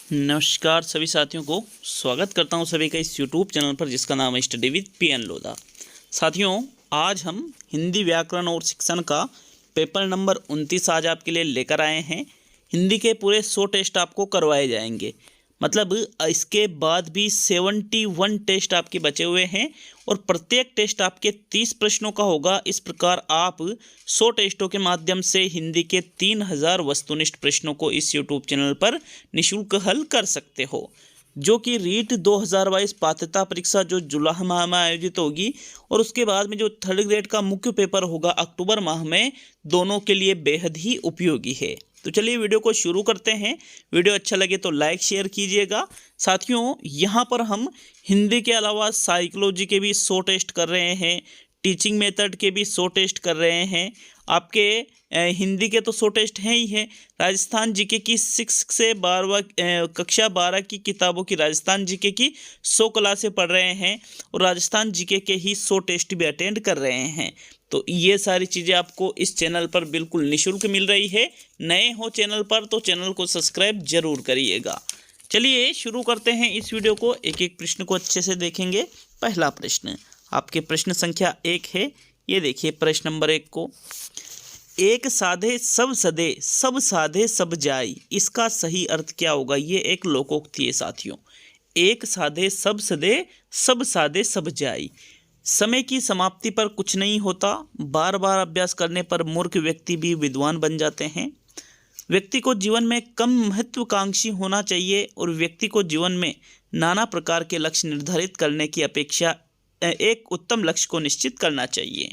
नमस्कार सभी साथियों को स्वागत करता हूं सभी का इस यूट्यूब चैनल पर जिसका नाम है स्टडी विद पीएन लोधा। साथियों, आज हम हिंदी व्याकरण और शिक्षण का पेपर नंबर 29 आज आपके लिए लेकर आए हैं। हिंदी के पूरे 100 टेस्ट आपको करवाए जाएंगे, मतलब इसके बाद भी 71 टेस्ट आपके बचे हुए हैं और प्रत्येक टेस्ट आपके 30 प्रश्नों का होगा। इस प्रकार आप 100 टेस्टों के माध्यम से हिंदी के 3000 वस्तुनिष्ठ प्रश्नों को इस यूट्यूब चैनल पर निःशुल्क हल कर सकते हो, जो कि रीट 2022 पात्रता परीक्षा जो जुलाई माह में आयोजित होगी और उसके बाद में जो 3rd ग्रेड का मुख्य पेपर होगा अक्टूबर माह में, दोनों के लिए बेहद ही उपयोगी है। तो चलिए वीडियो को शुरू करते हैं। वीडियो अच्छा लगे तो लाइक शेयर कीजिएगा। साथियों, यहाँ पर हम हिंदी के अलावा साइकोलॉजी के भी 100 टेस्ट कर रहे हैं, टीचिंग मेथड के भी 100 टेस्ट कर रहे हैं। आपके हिंदी के तो 100 टेस्ट हैं ही हैं। राजस्थान जीके की 6 से 12 कक्षा 12 की किताबों की राजस्थान जीके की 100 क्लासें पढ़ रहे हैं और राजस्थान जीके के ही 100 टेस्ट भी अटेंड कर रहे हैं। तो ये सारी चीज़ें आपको इस चैनल पर बिल्कुल निःशुल्क मिल रही है। नए हो चैनल पर तो चैनल को सब्सक्राइब जरूर करिएगा। चलिए शुरू करते हैं इस वीडियो को। एक एक प्रश्न को अच्छे से देखेंगे। पहला प्रश्न आपके प्रश्न संख्या 1 है। ये देखिए प्रश्न नंबर 1 को, एक साधे सब सदे सब साधे सब जाई, इसका सही अर्थ क्या होगा? ये एक लोकोक्ति है साथियों। एक साधे सब सदे सब साधे सब जाई, समय की समाप्ति पर कुछ नहीं होता। बार बार अभ्यास करने पर मूर्ख व्यक्ति भी विद्वान बन जाते हैं। व्यक्ति को जीवन में कम महत्वाकांक्षी होना चाहिए और व्यक्ति को जीवन में नाना प्रकार के लक्ष्य निर्धारित करने की अपेक्षा एक उत्तम लक्ष्य को निश्चित करना चाहिए।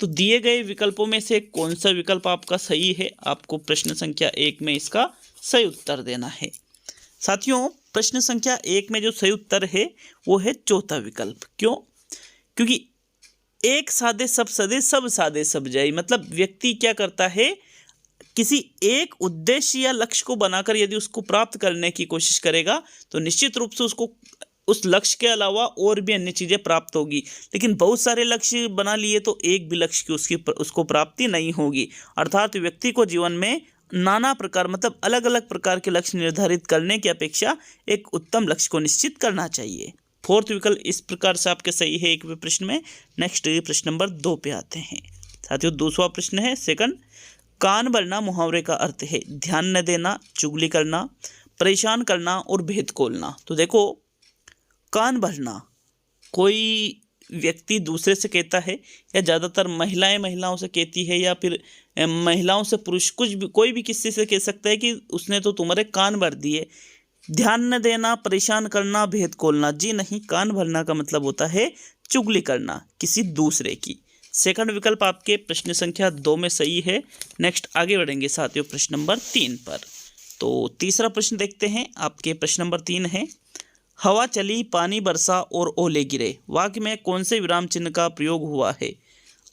तो दिए गए विकल्पों में से कौन सा विकल्प आपका सही है? आपको प्रश्न संख्या 1 में इसका सही उत्तर देना है। साथियों, प्रश्न संख्या 1 में जो सही उत्तर है वो है चौथा विकल्प। क्यों? क्योंकि एक साधे सब सदे सब साधे सब जाई, मतलब व्यक्ति क्या करता है, किसी एक उद्देश्य या लक्ष्य को बनाकर यदि उसको प्राप्त करने की कोशिश करेगा तो निश्चित रूप से उसको उस लक्ष्य के अलावा और भी अन्य चीज़ें प्राप्त होगी। लेकिन बहुत सारे लक्ष्य बना लिए तो एक भी लक्ष्य की उसको प्राप्ति नहीं होगी। अर्थात व्यक्ति को जीवन में नाना प्रकार, मतलब अलग अलग प्रकार के लक्ष्य निर्धारित करने की अपेक्षा एक उत्तम लक्ष्य को निश्चित करना चाहिए। 4th विकल्प इस प्रकार से आपके सही है 1वें प्रश्न में। नेक्स्ट प्रश्न नंबर 2 पे आते हैं। साथियों, दूसरा प्रश्न है सेकंड, कान भरना मुहावरे का अर्थ है ध्यान न देना, चुगली करना, परेशान करना और भेद खोलना। तो देखो, कान भरना कोई व्यक्ति दूसरे से कहता है, या ज़्यादातर महिलाएं महिलाओं से कहती है, या फिर महिलाओं से पुरुष, कुछ भी कोई भी किसी से कह सकता है कि उसने तो तुम्हारे कान भर दिए। ध्यान न देना, परेशान करना, भेद खोलना, जी नहीं, कान भरना का मतलब होता है चुगली करना किसी दूसरे की। सेकंड विकल्प आपके प्रश्न संख्या 2 में सही है। नेक्स्ट आगे बढ़ेंगे साथियों प्रश्न नंबर 3 पर। तो तीसरा प्रश्न देखते हैं। आपके प्रश्न नंबर 3 है, हवा चली, पानी बरसा और ओले गिरे, वाक्य में कौन से विराम चिन्ह का प्रयोग हुआ है?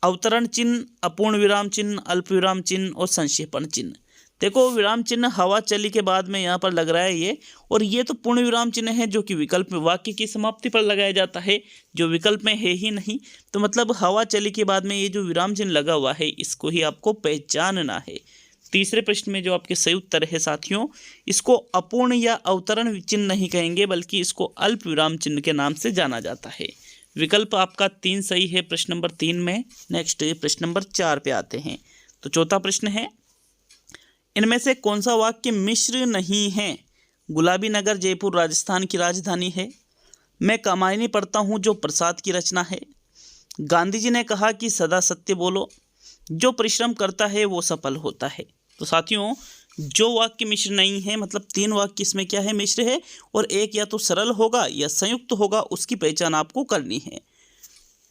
अवतरण चिन्ह, अपूर्ण विराम चिन्ह, अल्प विराम चिन्ह और संक्षेपण चिन्ह। देखो, विराम चिन्ह हवा चली के बाद में यहाँ पर लग रहा है ये, और ये तो पूर्ण विराम चिन्ह है जो कि विकल्प में वाक्य की समाप्ति पर लगाया जाता है, जो विकल्प में है ही नहीं। तो मतलब हवा चली के बाद में ये जो विराम चिन्ह लगा हुआ है इसको ही आपको पहचानना है। तीसरे प्रश्न में जो आपके सही उत्तर है साथियों, इसको अपूर्ण या अवतरण चिन्ह नहीं कहेंगे, बल्कि इसको अल्प विराम चिन्ह के नाम से जाना जाता है। विकल्प आपका 3 सही है प्रश्न नंबर 3 में। नेक्स्ट प्रश्न नंबर 4 पे आते हैं। तो चौथा प्रश्न है, इनमें से कौन सा वाक्य मिश्र नहीं है? गुलाबी नगर जयपुर राजस्थान की राजधानी है। मैं कामायनी पढ़ता हूँ जो प्रसाद की रचना है। गांधी जी ने कहा कि सदा सत्य बोलो। जो परिश्रम करता है वो सफल होता है। तो साथियों, जो वाक्य मिश्र नहीं है, मतलब 3 वाक्य इसमें क्या है, मिश्र है, और एक या तो सरल होगा या संयुक्त होगा, उसकी पहचान आपको करनी है।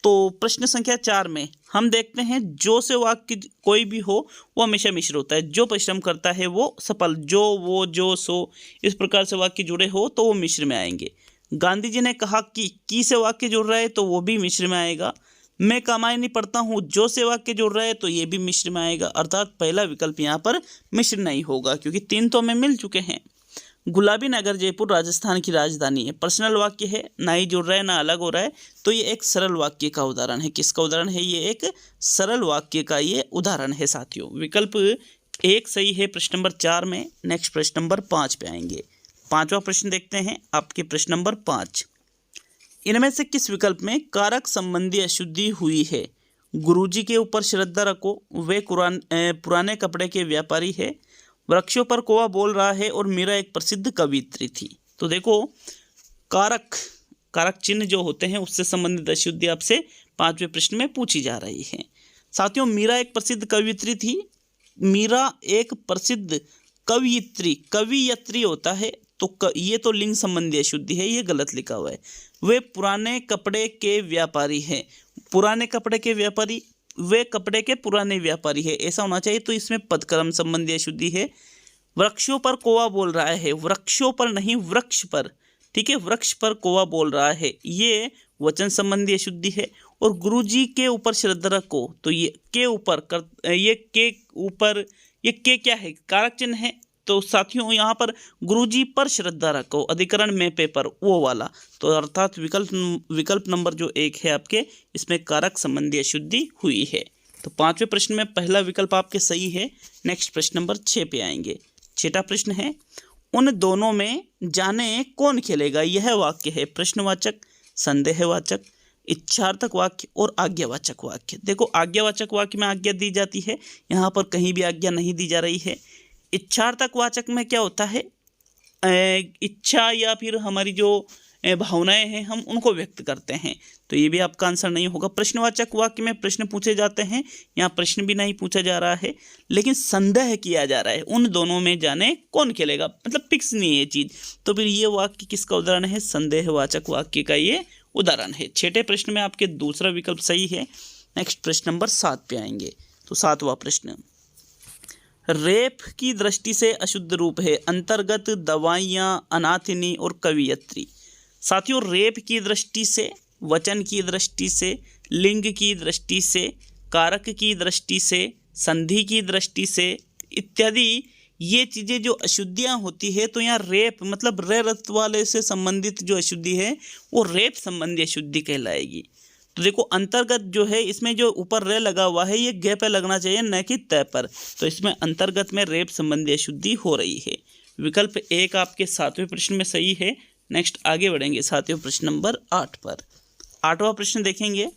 तो प्रश्न संख्या 4 में हम देखते हैं, जो से वाक्य कोई भी हो वो हमेशा मिश्र होता है। जो परिश्रम करता है वो सफल, जो, वो, जो, सो, इस प्रकार से वाक्य जुड़े हो तो वो मिश्र में आएंगे। गांधी जी ने कहा कि की से वाक्य जुड़ रहा है तो वो भी मिश्र में आएगा। मैं कामायनी पढ़ता हूँ, जो से वाक्य जुड़ रहा है तो ये भी मिश्र में आएगा। अर्थात पहला विकल्प यहाँ पर मिश्र नहीं होगा, क्योंकि 3 तो हमें मिल चुके हैं। गुलाबी नगर जयपुर राजस्थान की राजधानी है, पर्सनल वाक्य है, ना ही जुड़ रहा है ना अलग हो रहा है, तो ये एक सरल वाक्य का उदाहरण है। किसका उदाहरण है? ये एक सरल वाक्य का ये उदाहरण है साथियों। विकल्प 1 सही है प्रश्न नंबर 4 में। नेक्स्ट प्रश्न नंबर 5 पे आएंगे। पांचवा प्रश्न देखते हैं आपके प्रश्न नंबर 5। इनमें से किस विकल्प में कारक संबंधी अशुद्धि हुई है? गुरुजी के ऊपर श्रद्धा रखो, वे पुराने कपड़े के व्यापारी है, वृक्षों पर कौवा बोल रहा है और मीरा एक प्रसिद्ध कवियत्री थी। तो देखो कारक चिन्ह जो होते हैं उससे संबंधित अशुद्धि आपसे पांचवें प्रश्न में पूछी जा रही है। साथियों, मीरा एक प्रसिद्ध कवियत्री थी। मीरा एक प्रसिद्ध कवियत्री होता है तो ये तो लिंग संबंधी अशुद्धि है, ये गलत लिखा हुआ है। वे पुराने कपड़े के व्यापारी हैं, पुराने कपड़े के व्यापारी, वे कपड़े के पुराने व्यापारी है, ऐसा होना चाहिए। तो इसमें पदक्रम संबंधी अशुद्धि है। वृक्षों पर कौवा बोल रहा है, वृक्षों पर नहीं वृक्ष पर, ठीक है, वृक्ष पर कौवा बोल रहा है, ये वचन संबंधी अशुद्धि है। और गुरुजी के ऊपर श्रद्धा रखो, तो ये के ऊपर ये के क्या है? कारक चिन्ह है। तो साथियों यहाँ पर गुरुजी पर श्रद्धा रखो, अधिकरण में पेपर वो वाला, तो अर्थात विकल्प नंबर जो 1 है आपके, इसमें कारक संबंधी अशुद्धि हुई है। तो पांचवें प्रश्न में पहला विकल्प आपके सही है। नेक्स्ट प्रश्न नंबर 6 पे आएंगे। छठा प्रश्न है, उन दोनों में जाने कौन खेलेगा? यह वाक्य है प्रश्नवाचक, संदेहवाचक, इच्छार्थक वाक्य और आज्ञावाचक वाक्य। देखो आज्ञावाचक वाक्य में आज्ञा दी जाती है, यहाँ पर कहीं भी आज्ञा नहीं दी जा रही है। इच्छार्थक वाचक में क्या होता है? इच्छा या फिर हमारी जो भावनाएं हैं हम उनको व्यक्त करते हैं, तो ये भी आपका आंसर नहीं होगा। प्रश्नवाचक वाक्य में प्रश्न पूछे जाते हैं, यहाँ प्रश्न भी नहीं पूछा जा रहा है, लेकिन संदेह किया जा रहा है उन दोनों में जाने कौन खेलेगा, मतलब फिक्स नहीं है ये चीज़। तो फिर ये वाक्य किसका उदाहरण है? संदेहवाचक वाक्य का ये उदाहरण है। छठे प्रश्न में आपके दूसरा विकल्प सही है। नेक्स्ट प्रश्न नंबर 7 पे आएंगे। तो सातवां प्रश्न, रेप की दृष्टि से अशुद्ध रूप है अंतर्गत, दवाइयाँ, अनाथिनी और कवियत्री। साथियों, रेप की दृष्टि से, वचन की दृष्टि से, लिंग की दृष्टि से, कारक की दृष्टि से, संधि की दृष्टि से इत्यादि ये चीज़ें जो अशुद्धियाँ होती है, तो यहाँ रेप मतलब रे रत्व वाले से संबंधित जो अशुद्धि है वो रेप संबंधी अशुद्धि कहलाएगी। तो देखो अंतर्गत जो है, इसमें जो ऊपर रे लगा हुआ है ये गे पे लगना चाहिए, न कि तय पर। तो इसमें अंतर्गत में रेप संबंधी अशुद्धि हो रही है। विकल्प 1 आपके 7वें प्रश्न में सही है। नेक्स्ट आगे बढ़ेंगे 7वें प्रश्न नंबर 8 पर। 8वां प्रश्न देखेंगे,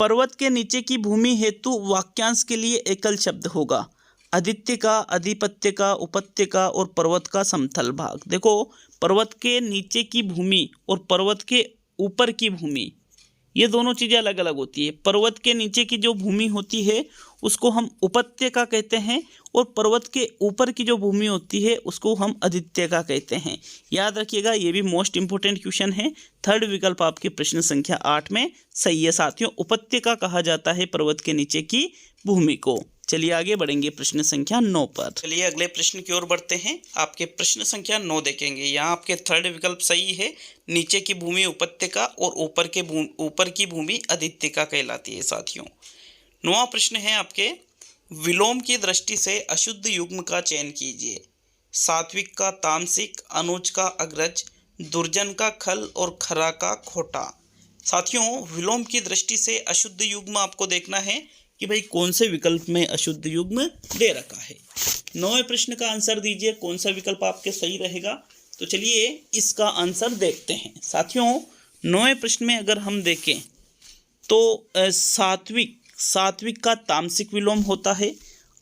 पर्वत के नीचे की भूमि हेतु वाक्यांश के लिए एकल शब्द होगा। आदित्य का, अधिपत्य का, उपत्य का और पर्वत का समतल भाग। देखो पर्वत के नीचे की भूमि और पर्वत के ऊपर की भूमि, ये दोनों चीज़ें अलग अलग होती है। पर्वत के नीचे की जो भूमि होती है उसको हम उपत्य का कहते हैं, और पर्वत के ऊपर की जो भूमि होती है उसको हम आदित्य का कहते हैं। याद रखिएगा, ये भी मोस्ट इंपोर्टेंट क्वेश्चन है। थर्ड विकल्प आपके प्रश्न संख्या 8 में सही है। साथियों, उपत्य का कहा जाता है पर्वत के नीचे की भूमि को। चलिए आगे बढ़ेंगे प्रश्न संख्या 9 पर। चलिए अगले प्रश्न की ओर बढ़ते हैं। आपके प्रश्न संख्या 9 देखेंगे। यहाँ आपके थर्ड विकल्प सही है, नीचे की भूमि उपत्य का और ऊपर की भूमि आदित्य का कहलाती है। साथियों, 9वां प्रश्न है आपके, विलोम की दृष्टि से अशुद्ध युग्म का चयन कीजिए। सात्विक का तामसिक, अनुज का अग्रज, दुर्जन का खल और खरा का खोटा। साथियों, विलोम की दृष्टि से अशुद्ध युग्म आपको देखना है कि भाई कौन से विकल्प में अशुद्ध युग्म दे रखा है। 9वें प्रश्न का आंसर दीजिए, कौन सा विकल्प आपके सही रहेगा। तो चलिए इसका आंसर देखते हैं। साथियों, 9वें प्रश्न में अगर हम देखें तो सात्विक का तामसिक विलोम होता है।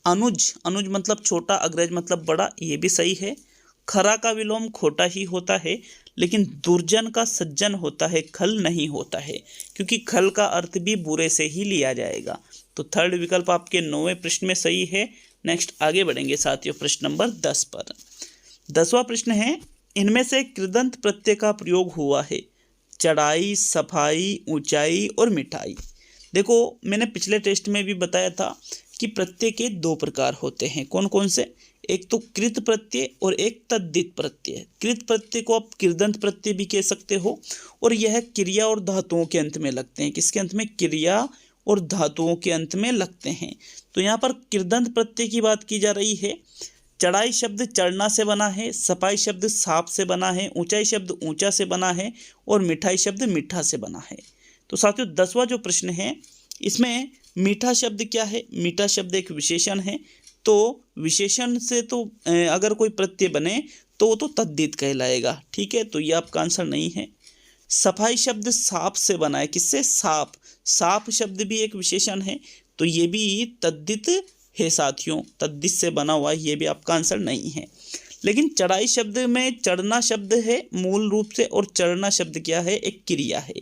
अनुज मतलब छोटा, अग्रज मतलब बड़ा, ये भी सही है। खरा का विलोम खोटा ही होता है, लेकिन दुर्जन का सज्जन होता है, खल नहीं होता है, क्योंकि खल का अर्थ भी बुरे से ही लिया जाएगा। तो थर्ड विकल्प आपके 9वें प्रश्न में सही है। नेक्स्ट आगे बढ़ेंगे साथियों प्रश्न नंबर 10 पर। 10वां प्रश्न है, इनमें से कृदंत प्रत्यय का प्रयोग हुआ है। चढ़ाई, सफाई, ऊंचाई और मिठाई। देखो मैंने पिछले टेस्ट में भी बताया था कि प्रत्यय के 2 प्रकार होते हैं। कौन कौन से? एक तो कृत प्रत्यय और एक तद्धित प्रत्यय। कृत प्रत्यय को आप कृदंत प्रत्यय भी कह सकते हो, और यह क्रिया और धातुओं के अंत में लगते हैं। किसके अंत में? क्रिया और धातुओं के अंत में लगते हैं। तो यहाँ पर कृदंत प्रत्यय की बात की जा रही है। चढ़ाई शब्द चढ़ना से बना है, सफाई शब्द साफ से बना है, ऊंचाई शब्द ऊंचा से बना है और मिठाई शब्द मीठा से बना है। तो साथियों 10वां जो प्रश्न है इसमें मीठा शब्द क्या है? मीठा शब्द एक विशेषण है। तो विशेषण से तो अगर कोई प्रत्यय बने तो वो तो तद्धित कहलाएगा। ठीक है, तो ये आपका आंसर नहीं है। सफाई शब्द साफ से बना है, किससे? साफ। साफ शब्द भी एक विशेषण है, तो ये भी तद्धित है साथियों, तद्धित से बना हुआ, ये भी आपका आंसर नहीं है। लेकिन चढ़ाई शब्द में चढ़ना शब्द है मूल रूप से, और चढ़ना शब्द क्या है? एक क्रिया है,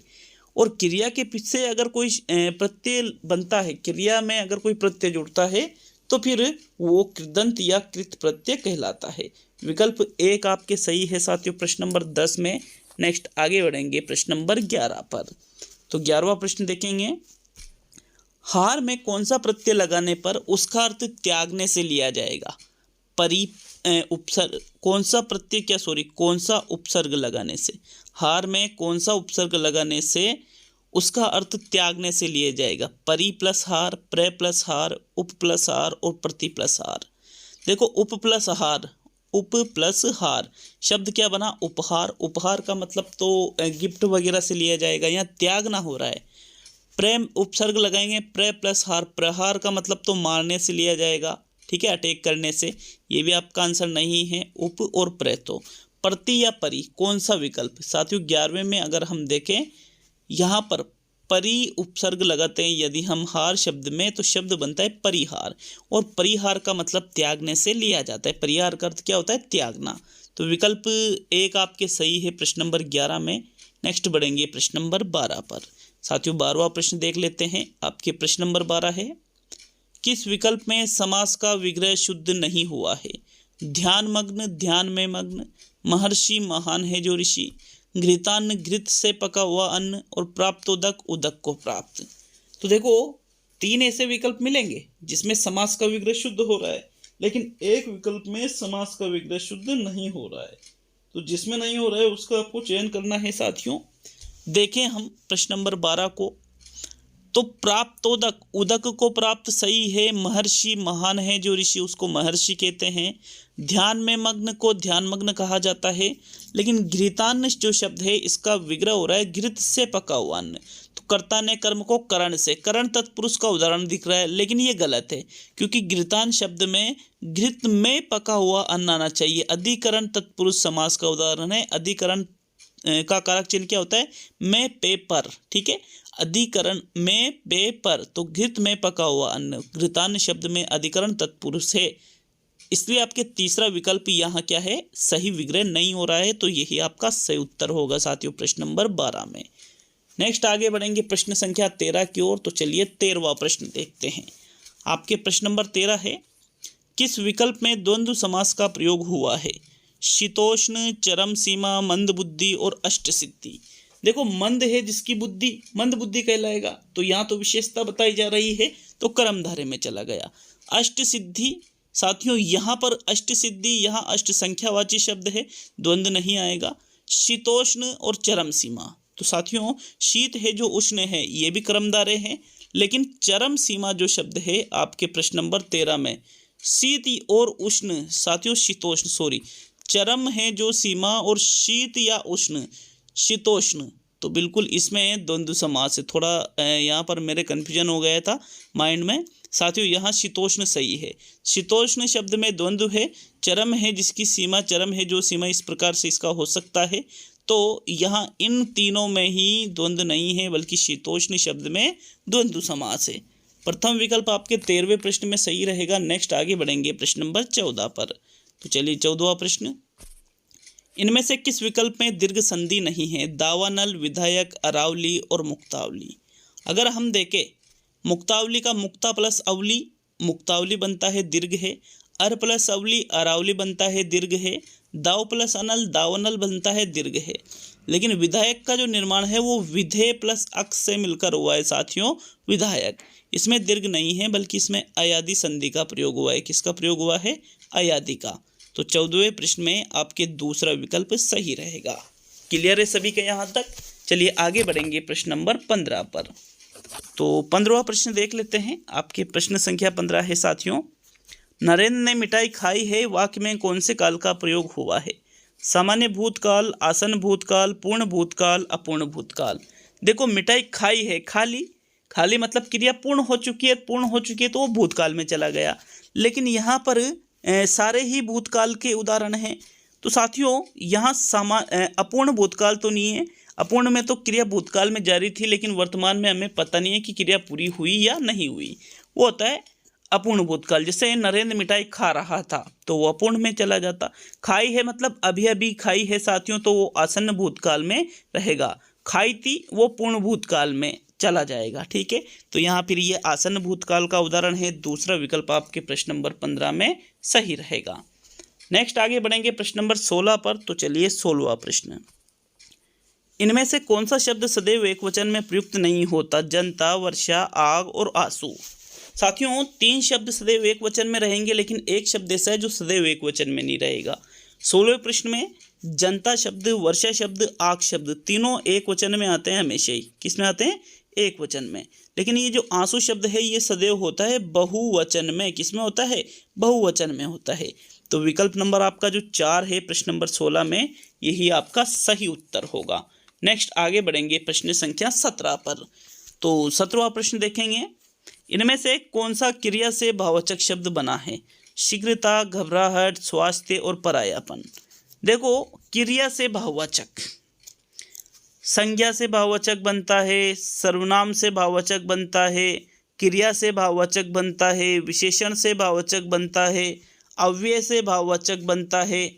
और क्रिया के पीछे अगर कोई प्रत्यय बनता है, क्रिया में अगर कोई प्रत्यय जुड़ता है तो फिर वो कृदंत या कृत प्रत्यय कहलाता है। विकल्प एक आपके सही है साथियों प्रश्न नंबर 10 में। नेक्स्ट आगे बढ़ेंगे प्रश्न नंबर 11 पर। तो 11वां प्रश्न देखेंगे, हार में कौन सा प्रत्यय लगाने पर उसका अर्थ त्यागने से लिया जाएगा? उपसर्ग, कौन सा प्रत्यय क्या सॉरी कौन सा उपसर्ग लगाने से? हार में कौन सा उपसर्ग लगाने से उसका अर्थ त्यागने से लिया जाएगा? परि प्लस हार, प्र प्लस हार, उप प्लस हार और प्रति प्लस हार। देखो उप प्लस हार, उप प्लस हार शब्द क्या बना? उपहार। उपहार का मतलब तो गिफ्ट वगैरह से लिया जाएगा, यहाँ त्यागना हो रहा है। प्रेम उपसर्ग लगाएंगे, प्र प्लस हार, प्रहार का मतलब तो मारने से लिया जाएगा। ठीक है, अटैक करने से, ये भी आपका आंसर नहीं है। उप और प्र, तो प्रति या परि कौन सा विकल्प? साथियों 11वें में अगर हम देखें, यहाँ पर परि उपसर्ग लगाते हैं यदि हम हार शब्द में, तो शब्द बनता है परिहार, और परिहार का मतलब त्यागने से लिया जाता है। परिहार का अर्थ क्या होता है? त्यागना। तो विकल्प एक आपके सही है प्रश्न नंबर 11 में। नेक्स्ट बढ़ेंगे प्रश्न नंबर 12 पर। साथियों 12वां प्रश्न देख लेते हैं। आपके प्रश्न नंबर 12 है, किस विकल्प में समास का विग्रह शुद्ध नहीं हुआ है? ध्यान मग्न, ध्यान में मग्न, महर्षि महान है जो ऋषि, घृतान्न घृत से पका हुआ अन्न, और प्राप्तोदक उदक को प्राप्त। तो देखो 3 ऐसे विकल्प मिलेंगे जिसमें समास का विग्रह शुद्ध हो रहा है, लेकिन एक विकल्प में समास का विग्रह शुद्ध नहीं हो रहा है। तो जिसमें नहीं हो रहा है उसका आपको चयन करना है साथियों। देखें हम प्रश्न नंबर 12 को, तो प्राप्तोदक, उदक को प्राप्त सही है। महर्षि महान है जो ऋषि, उसको महर्षि कहते हैं। ध्यान में मग्न को ध्यान मग्न कहा जाता है। लेकिन घृतान्न जो शब्द है इसका विग्रह हो रहा है घृत से पका हुआ अन्न, तो कर्ता ने कर्म को करण से, करण तत्पुरुष का उदाहरण दिख रहा है, लेकिन ये गलत है क्योंकि घृतान शब्द में घृत में पका हुआ अन्न आना चाहिए। अधिकरण तत्पुरुष समास का उदाहरण है। अधिकरण का कारक चिन्ह क्या होता है? में पे पर। ठीक है, अधिकरण में पे पर, तो घृत में पका हुआ अन्न, घृतान्न शब्द में अधिकरण तत्पुरुष है, इसलिए आपके तीसरा विकल्प यहाँ क्या है? सही विग्रह नहीं हो रहा है, तो यही आपका सही उत्तर होगा साथियों प्रश्न नंबर 12 में। नेक्स्ट आगे बढ़ेंगे प्रश्न संख्या 13 की ओर। तो चलिए 13वां प्रश्न देखते हैं। आपके प्रश्न नंबर 13 है, किस विकल्प में द्वंद्व समास का प्रयोग हुआ है? शीतोष्ण, चरम सीमा, मंद बुद्धि और अष्ट सिद्धि। देखो मंद है जिसकी बुद्धि, मंद बुद्धि कहलाएगा, तो यहाँ तो विशेषता बताई जा रही है, तो कर्मधारय में चला गया। अष्ट सिद्धि साथियों, यहाँ पर अष्ट सिद्धि, यहाँ अष्ट संख्यावाची शब्द है, द्वंद नहीं आएगा। शीतोष्ण और चरम सीमा, तो साथियों शीत है जो उष्ण है, ये भी कर्मधारय है, लेकिन चरम सीमा जो शब्द है आपके प्रश्न नंबर 13 में, शीत और उष्ण, साथियों शीतोष्ण सॉरी, चरम है जो सीमा और शीत या उष्ण शीतोष्ण, तो बिल्कुल इसमें द्वंद्व समास है। थोड़ा यहाँ पर मेरे कन्फ्यूजन हो गया था माइंड में साथियों, यहाँ शीतोष्ण सही है। शीतोष्ण शब्द में द्वंद्व है, चरम है जिसकी सीमा, चरम है जो सीमा, इस प्रकार से इसका हो सकता है। तो यहाँ इन तीनों में ही द्वंद्व नहीं है, बल्कि शीतोष्ण शब्द में द्वंद्व समास है। प्रथम विकल्प आपके 13वें प्रश्न में सही रहेगा। नेक्स्ट आगे बढ़ेंगे प्रश्न नंबर 14 पर। तो चलिए 14वां प्रश्न, इनमें से किस विकल्प में दीर्घ संधि नहीं है? दावानल, विधायक, अरावली और मुक्तावली। अगर हम देखें मुक्तावली का मुक्ता प्लस अवली, मुक्तावली बनता है दीर्घ है। अर प्लस अवली, अरावली बनता है दीर्घ है। दाव प्लस अनल, दावनल बनता है दीर्घ है। लेकिन विधायक का जो निर्माण है वो विधेय प्लस अक्ष से मिलकर हुआ है साथियों, विधायक। इसमें दीर्घ नहीं है, बल्कि इसमें अयादि संधि का प्रयोग हुआ है। किसका प्रयोग हुआ है? अयादि का। तो 14वें प्रश्न में आपके दूसरा विकल्प सही रहेगा। क्लियर है सभी के यहाँ तक? चलिए आगे बढ़ेंगे प्रश्न नंबर 15 पर। तो 15वां प्रश्न देख लेते हैं। आपके प्रश्न संख्या 15 है साथियों, नरेंद्र ने मिठाई खाई है वाक्य में कौन से काल का प्रयोग हुआ है? सामान्य भूतकाल, आसन भूतकाल, पूर्ण भूतकाल, अपूर्ण भूतकाल। देखो मिठाई खाई है, खाली, खाली मतलब क्रिया पूर्ण हो चुकी है, पूर्ण हो चुकी है तो वो भूतकाल में चला गया। लेकिन यहाँ पर सारे ही भूतकाल के उदाहरण हैं। तो साथियों यहाँ अपूर्ण भूतकाल तो नहीं है। अपूर्ण में तो क्रिया भूतकाल में जारी थी, लेकिन वर्तमान में हमें पता नहीं है कि क्रिया पूरी हुई या नहीं हुई। वो होता है अपूर्ण भूतकाल। जैसे नरेंद्र मिठाई खा रहा था तो वो अपूर्ण में चला जाता। खाई है मतलब अभी अभी खाई है साथियों, तो वो आसन्न भूतकाल में रहेगा। खाई थी वो पूर्ण भूतकाल में चला जाएगा। ठीक है, तो यहाँ फिर ये आसन्न भूतकाल का उदाहरण है। दूसरा विकल्प आपके प्रश्न नंबर 15 में सही रहेगा। नेक्स्ट आगे बढ़ेंगे प्रश्न नंबर 16 पर। तो चलिए 16वां प्रश्न, इनमें से कौन सा शब्द सदैव एकवचन में प्रयुक्त नहीं होता? जनता, वर्षा, आग और आंसू। साथियों 3 शब्द सदैव एक वचन में रहेंगे, लेकिन एक शब्द ऐसा है जो सदैव एक वचन में नहीं रहेगा। 16वें प्रश्न में जनता शब्द, वर्षा शब्द, आग शब्द तीनों एक वचन में आते हैं हमेशा ही। किस में आते हैं? एक वचन में। लेकिन ये जो आंसू शब्द है ये सदैव होता है बहुवचन में। किस में होता है? बहुवचन में होता है। तो विकल्प नंबर आपका जो 4 है प्रश्न नंबर 16 में, यही आपका सही उत्तर होगा। नेक्स्ट आगे बढ़ेंगे प्रश्न संख्या 17 पर। तो 17वां प्रश्न देखेंगे, इनमें से कौन सा क्रिया से भाववाचक शब्द बना है? शीघ्रता, घबराहट, स्वास्थ्य और परायापन। देखो क्रिया से भाववाचक, संज्ञा से भाववाचक बनता है, सर्वनाम से भाववाचक बनता है, क्रिया से भाववाचक बनता है, विशेषण से भाववाचक बनता है, अव्यय से भाववाचक बनता है।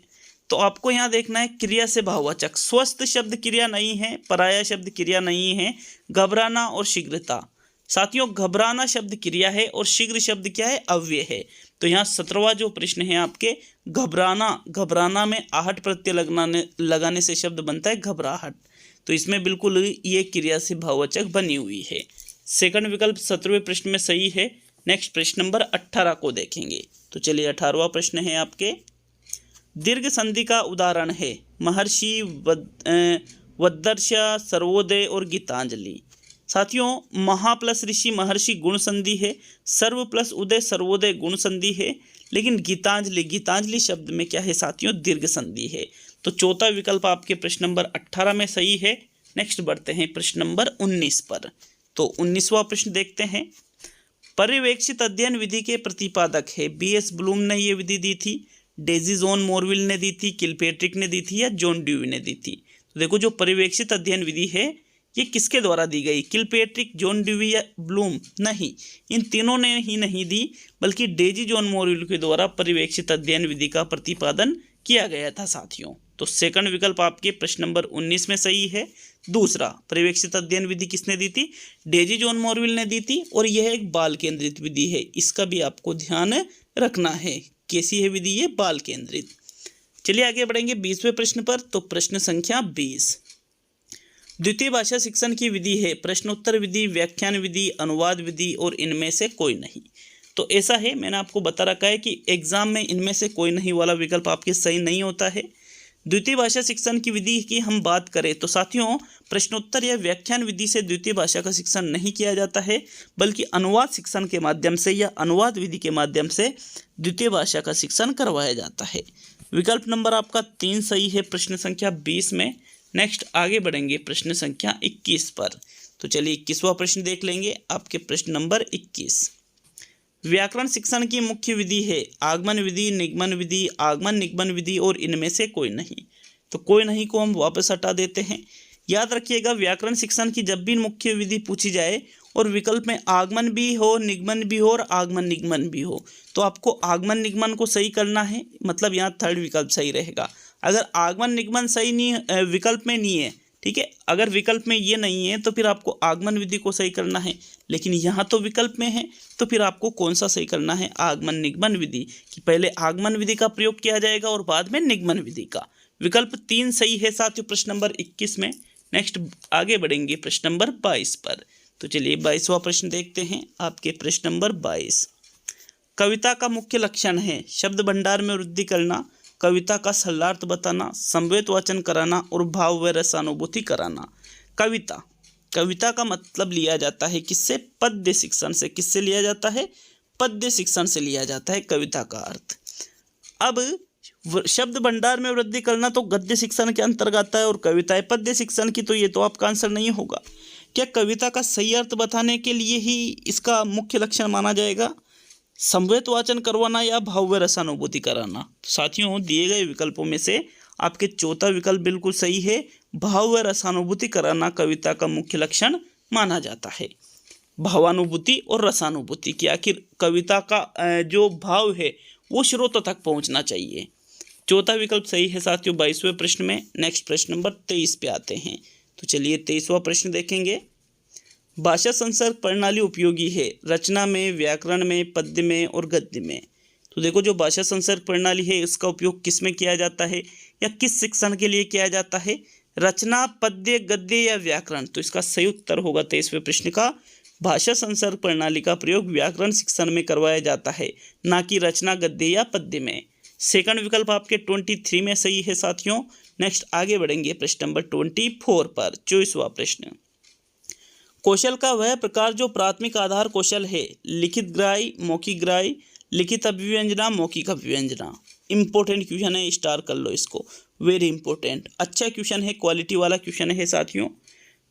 तो आपको यहाँ देखना है क्रिया से भाववाचक। स्वस्थ शब्द क्रिया नहीं है, पराया शब्द क्रिया नहीं है। घबराना और शीघ्रता, साथियों घबराना शब्द क्रिया है और शीघ्र शब्द क्या है? अव्यय है। तो यहाँ 17वां जो प्रश्न है आपके, घबराना, घबराना में आहट प्रत्यय लगाने से शब्द बनता है घबराहट। तो इसमें बिल्कुल ये क्रिया से भाववाचक बनी हुई है। सेकंड विकल्प 17वें प्रश्न में सही है। नेक्स्ट प्रश्न नंबर 18 को देखेंगे। तो चलिए 18वां प्रश्न है आपके, दीर्घ संधि का उदाहरण है महर्षि, वद्दर्शा, सर्वोदय और गीतांजलि। साथियों महा प्लस ऋषि महर्षि गुण संधि है, सर्व प्लस उदय सर्वोदय गुण संधि है, लेकिन गीतांजलि, गीतांजलि शब्द में क्या है साथियों? दीर्घ संधि है। तो चौथा विकल्प आपके प्रश्न नंबर 18 में सही है। नेक्स्ट बढ़ते हैं प्रश्न नंबर 19 पर। तो 19वां प्रश्न देखते हैं, पर्यवेक्षित अध्ययन विधि के प्रतिपादक है। BS ब्लूम ने ये विधि दी थी, डेजी जॉन मोरविल ने दी थी, किलपेट्रिक ने दी थी या जॉन ड्यूई ने दी थी? तो देखो जो पर्यवेक्षित अध्ययन विधि है ये किसके द्वारा दी गई? किलपेट्रिक, जॉन ड्यूई या ब्लूम? नहीं, इन तीनों ने ही नहीं दी, बल्कि डेजी जॉन मोरविल के द्वारा पर्यवेक्षित अध्ययन विधि का प्रतिपादन किया गया था साथियों। तो सेकंड विकल्प आपके प्रश्न नंबर 19 में सही है। दूसरा, पर्यवेक्षित अध्ययन विधि किसने दी थी? डेजी जॉन मोरविल ने दी थी, और यह एक बाल केंद्रित विधि है। इसका भी आपको ध्यान रखना है। कैसी है विधि? ये बाल केंद्रित। चलिए आगे बढ़ेंगे 20वें प्रश्न पर। तो प्रश्न संख्या 20, द्वितीय भाषा शिक्षण की विधि है प्रश्नोत्तर विधि, व्याख्यान विधि, अनुवाद विधि और इनमें से कोई नहीं। तो ऐसा है, मैंने आपको बता रखा है कि एग्जाम में इनमें से कोई नहीं वाला विकल्प आपके सही नहीं होता है। द्वितीय भाषा शिक्षण की विधि की हम बात करें तो साथियों प्रश्नोत्तर या व्याख्यान विधि से द्वितीय भाषा का शिक्षण नहीं किया जाता है, बल्कि अनुवाद शिक्षण के माध्यम से या अनुवाद विधि के माध्यम से द्वितीय भाषा का शिक्षण करवाया जाता है। विकल्प नंबर आपका 3 सही है प्रश्न संख्या 20 में। नेक्स्ट आगे बढ़ेंगे प्रश्न संख्या 21 पर। तो चलिए 21वां प्रश्न देख लेंगे आपके प्रश्न नंबर 21, व्याकरण शिक्षण की मुख्य विधि है आगमन विधि, निगमन विधि, आगमन निगमन विधि और इनमें से कोई नहीं। तो कोई नहीं को हम वापस हटा देते हैं। याद रखिएगा व्याकरण शिक्षण की जब भी मुख्य विधि पूछी जाए और विकल्प में आगमन भी हो, निगमन भी हो और आगमन निगमन भी हो, तो आपको आगमन निगमन को सही करना है। मतलब यहाँ थर्ड विकल्प सही रहेगा। अगर आगमन निगमन सही नहीं विकल्प में नहीं है, ठीक है, अगर विकल्प में ये नहीं है तो फिर आपको आगमन विधि को सही करना है। लेकिन यहाँ तो विकल्प में है, तो फिर आपको कौन सा सही करना है? आगमन निगमन विधि, कि पहले आगमन विधि का प्रयोग किया जाएगा और बाद में निगमन विधि का। विकल्प 3 सही है साथियों प्रश्न नंबर 21 में। नेक्स्ट आगे बढ़ेंगे प्रश्न नंबर 22 पर। तो चलिए 22वां प्रश्न देखते हैं आपके प्रश्न नंबर 22, कविता का मुख्य लक्षण है शब्द भंडार में वृद्धि करना, कविता का सरलार्थ बताना, समवेत वाचन कराना और भाव व रसानुभूति कराना। कविता, कविता का मतलब लिया जाता है किससे? पद्य शिक्षण से। किससे लिया जाता है? पद्य शिक्षण से लिया जाता है कविता का अर्थ। अब शब्द भंडार में वृद्धि करना तो गद्य शिक्षण के अंतर्गत आता है और कविता है पद्य शिक्षण की, तो ये तो आपका आंसर नहीं होगा। क्या कविता का सही अर्थ बताने के लिए ही इसका मुख्य लक्षण माना जाएगा? समवेत वाचन करवाना या भाव व रसानुभूति कराना। साथियों, दिए गए विकल्पों में से आपके चौथा विकल्प बिल्कुल सही है। भाव व रसानुभूति कराना कविता का मुख्य लक्षण माना जाता है। भावानुभूति और रसानुभूति की, आखिर कविता का जो भाव है वो श्रोता तक पहुंचना चाहिए। चौथा विकल्प सही है साथियों 22वें प्रश्न में। नेक्स्ट प्रश्न नंबर 23 पे आते हैं। तो चलिए 23वां प्रश्न देखेंगे। भाषा संसर्ग प्रणाली उपयोगी है रचना में, व्याकरण में, पद्य में और गद्य में। तो देखो, जो भाषा संसर्ग प्रणाली है इसका उपयोग किस में किया जाता है या किस शिक्षण के लिए किया जाता है? रचना, पद्य, गद्य या व्याकरण? तो इसका सही उत्तर होगा 23वें प्रश्न का, भाषा संसर्ग प्रणाली का प्रयोग व्याकरण शिक्षण में करवाया जाता है, ना कि रचना, गद्य या पद्य में। सेकंड विकल्प आपके 23 में सही है साथियों। नेक्स्ट आगे बढ़ेंगे प्रश्न नंबर 24 पर। 24वां प्रश्न। कौशल का वह प्रकार जो प्राथमिक आधार कौशल है, लिखित ग्राही, मौखिक ग्राही, लिखित अभिव्यंजना, मौखिक अभिव्यंजना। इंपॉर्टेंट क्वेश्चन है, स्टार कर लो इसको, वेरी इंपॉर्टेंट, अच्छा क्वेश्चन है, क्वालिटी वाला क्वेश्चन है साथियों।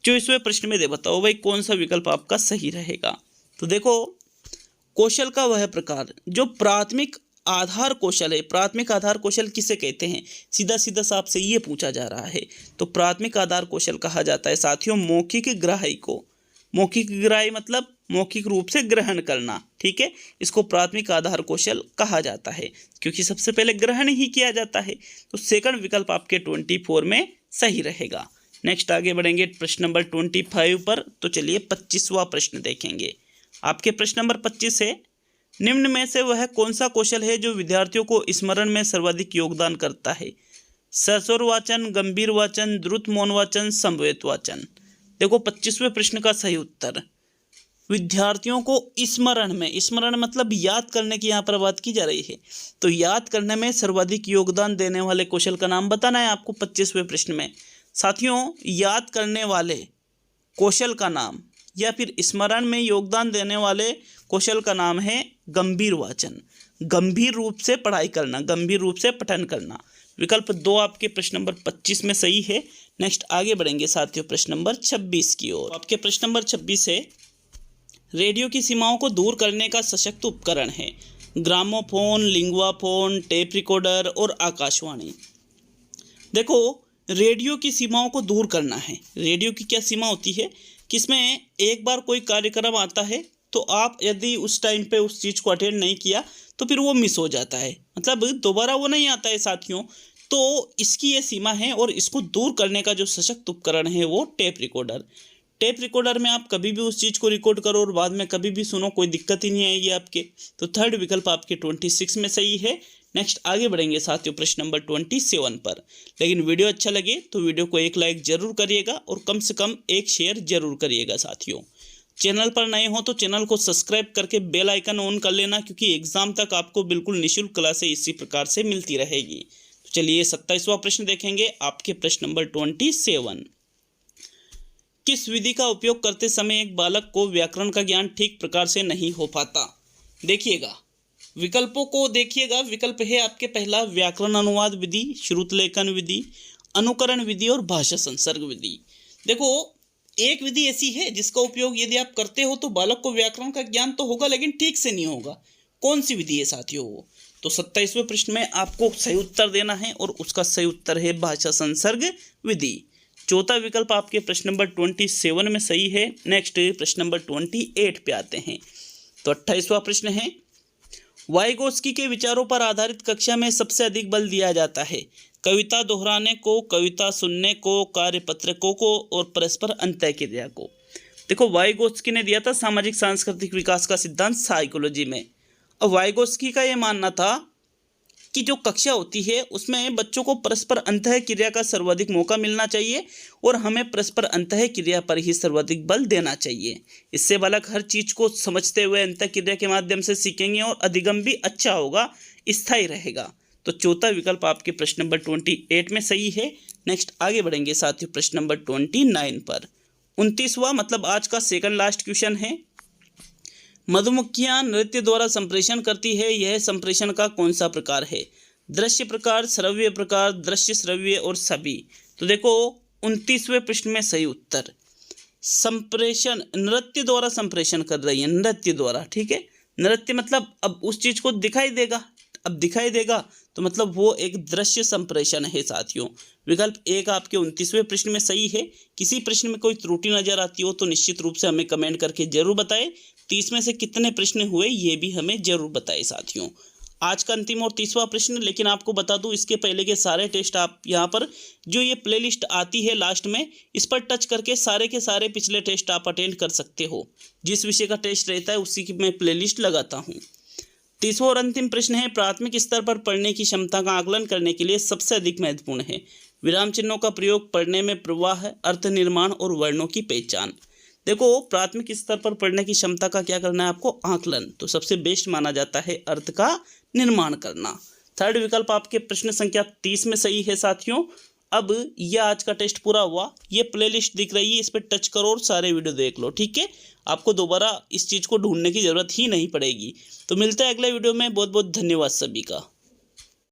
24वें प्रश्न में दे बताओ भाई कौन सा विकल्प आपका सही रहेगा। तो देखो, कौशल का वह प्रकार जो प्राथमिक आधार कौशल है, प्राथमिक आधार कौशल किसे कहते हैं? सीधा सीधा सा आपसे ये पूछा जा रहा है। तो प्राथमिक आधार कौशल कहा जाता है साथियों मौखिक ग्राही को। मौखिक ग्राही मतलब मौखिक रूप से ग्रहण करना, ठीक है, इसको प्राथमिक आधार कौशल कहा जाता है, क्योंकि सबसे पहले ग्रहण ही किया जाता है। तो सेकंड विकल्प आपके 24 में सही रहेगा। नेक्स्ट आगे बढ़ेंगे प्रश्न नंबर 25 पर। तो चलिए 25वां प्रश्न देखेंगे। आपके प्रश्न नंबर 25 है, निम्न में से वह कौन सा कौशल है जो विद्यार्थियों को स्मरण में सर्वाधिक योगदान करता है? सस्वर वाचन, गंभीर वाचन, द्रुत मौन वाचन, समवेत वाचन। देखो 25वें प्रश्न का सही उत्तर विद्यार्थियों को स्मरण में, स्मरण मतलब याद करने की यहाँ पर बात की जा रही है, तो याद करने में सर्वाधिक योगदान देने वाले कौशल का नाम बताना है आपको 25वें प्रश्न में। साथियों, याद करने वाले कौशल का नाम या फिर स्मरण में योगदान देने वाले कौशल का नाम है गंभीर वाचन, गंभीर रूप से पढ़ाई करना, गंभीर रूप से पठन करना। विकल्प 2 आपके प्रश्न नंबर 25 में सही है। नेक्स्ट आगे बढ़ेंगे साथियों प्रश्न नंबर 26 की ओर। आपके प्रश्न नंबर 26 है, रेडियो की सीमाओं को दूर करने का सशक्त उपकरण है ग्रामोफोन, लिंगुआफोन, टेप रिकॉर्डर और आकाशवाणी। देखो, रेडियो की सीमाओं को दूर करना है। रेडियो की क्या सीमा होती है कि इसमें एक बार कोई कार्यक्रम आता है तो आप यदि उस टाइम पे उस चीज़ को अटेंड नहीं किया तो फिर वो मिस हो जाता है, मतलब दोबारा वो नहीं आता है साथियों। तो इसकी ये सीमा है और इसको दूर करने का जो सशक्त उपकरण है वो टेप रिकॉर्डर। टेप रिकॉर्डर में आप कभी भी उस चीज़ को रिकॉर्ड करो और बाद में कभी भी सुनो, कोई दिक्कत ही नहीं आएगी आपके। तो थर्ड विकल्प आपके 26 में सही है। नेक्स्ट आगे बढ़ेंगे साथियों प्रश्न नंबर 27 पर। लेकिन वीडियो अच्छा लगे तो वीडियो को एक लाइक जरूर करिएगा और कम से कम एक शेयर जरूर करिएगा साथियों। चैनल पर नए हो तो चैनल को सब्सक्राइब करके बेल आइकन ऑन कर लेना, क्योंकि एग्जाम तक आपको बिल्कुल निःशुल्क क्लासें इसी प्रकार से मिलती रहेगी। तो चलिए 27वां प्रश्न देखेंगे। आपके प्रश्न नंबर 27, किस विधि का उपयोग करते समय एक बालक को व्याकरण का ज्ञान ठीक प्रकार से नहीं हो पाता? देखिएगा, विकल्पों को देखिएगा। विकल्प है आपके पहला व्याकरण अनुवाद विधि, श्रुत लेखन विधि, अनुकरण विधि और भाषा संसर्ग विधि। देखो, एक विधि ऐसी है जिसका उपयोग यदि आप करते हो तो बालक को व्याकरण का ज्ञान तो होगा लेकिन ठीक से नहीं होगा। कौन सी विधि है साथियों वो? तो 27वें प्रश्न में आपको सही उत्तर देना है और उसका सही उत्तर है भाषा संसर्ग विधि। चौथा विकल्प आपके प्रश्न नंबर 27 में सही है। नेक्स्ट प्रश्न नंबर 28 पे आते हैं। तो 28वां प्रश्न है, वाइगोत्स्की के विचारों पर आधारित कक्षा में सबसे अधिक बल दिया जाता है कविता दोहराने को, कविता सुनने को, कार्यपत्रकों को और परस्पर अंतःक्रिया को। देखो, वाइगोत्स्की ने दिया था सामाजिक सांस्कृतिक विकास का सिद्धांत साइकोलॉजी में। अब वाइगोत्स्की का ये मानना था कि जो कक्षा होती है उसमें बच्चों को परस्पर अंतःक्रिया का सर्वाधिक मौका मिलना चाहिए और हमें परस्पर अंतःक्रिया पर ही सर्वाधिक बल देना चाहिए। इससे बालक हर चीज़ को समझते हुए अंतःक्रिया के माध्यम से सीखेंगे और अधिगम भी अच्छा होगा, स्थायी रहेगा। तो चौथा विकल्प आपके प्रश्न नंबर 28 में सही है। नेक्स्ट आगे बढ़ेंगे साथियों प्रश्न नंबर 29 पर। 29वां मतलब आज का सेकंड लास्ट क्वेश्चन है, मधुमक्खियां नृत्य द्वारा संप्रेषण करती है, यह संप्रेषण का कौन सा प्रकार है? दृश्य प्रकार, श्रव्य प्रकार, दृश्य श्रव्य और सभी। तो देखो 29वें प्रश्न में सही उत्तर संप्रेषण, नृत्य द्वारा संप्रेषण कर रही है, नृत्य द्वारा, ठीक है। नृत्य मतलब अब उस चीज को दिखाई देगा, अब दिखाई देगा तो मतलब वो एक दृश्य संप्रेषण है साथियों। विकल्प एक आपके 29वें प्रश्न में सही है। किसी प्रश्न में कोई त्रुटि नजर आती हो तो निश्चित रूप से हमें कमेंट करके जरूर बताएं। 30 में से कितने प्रश्न हुए ये भी हमें जरूर बताएं साथियों। आज का अंतिम और 30वां प्रश्न, लेकिन आपको बता दूं इसके पहले के सारे टेस्ट आप यहाँ पर जो ये प्लेलिस्ट आती है लास्ट में, इस पर टच करके सारे के सारे पिछले टेस्ट आप अटेंड कर सकते हो। जिस विषय का टेस्ट रहता है उसी की मैं प्लेलिस्ट लगाता हूँ। 30वां और अंतिम प्रश्न है, प्राथमिक स्तर पर पढ़ने की क्षमता का आकलन करने के लिए सबसे अधिक महत्वपूर्ण है विराम चिन्हों का प्रयोग, पढ़ने में प्रवाह, अर्थ निर्माण और वर्णों की पहचान। देखो प्राथमिक स्तर पर पढ़ने की क्षमता का क्या करना है आपको, आकलन। तो सबसे बेस्ट माना जाता है अर्थ का निर्माण करना। थर्ड विकल्प आपके प्रश्न संख्या 30 में सही है साथियों। अब ये आज का टेस्ट पूरा हुआ, ये प्लेलिस्ट दिख रही है, इस पर टच करो और सारे वीडियो देख लो, ठीक है। आपको दोबारा इस चीज़ को ढूंढने की ज़रूरत ही नहीं पड़ेगी। तो मिलते हैं अगले वीडियो में। बहुत बहुत धन्यवाद सभी का।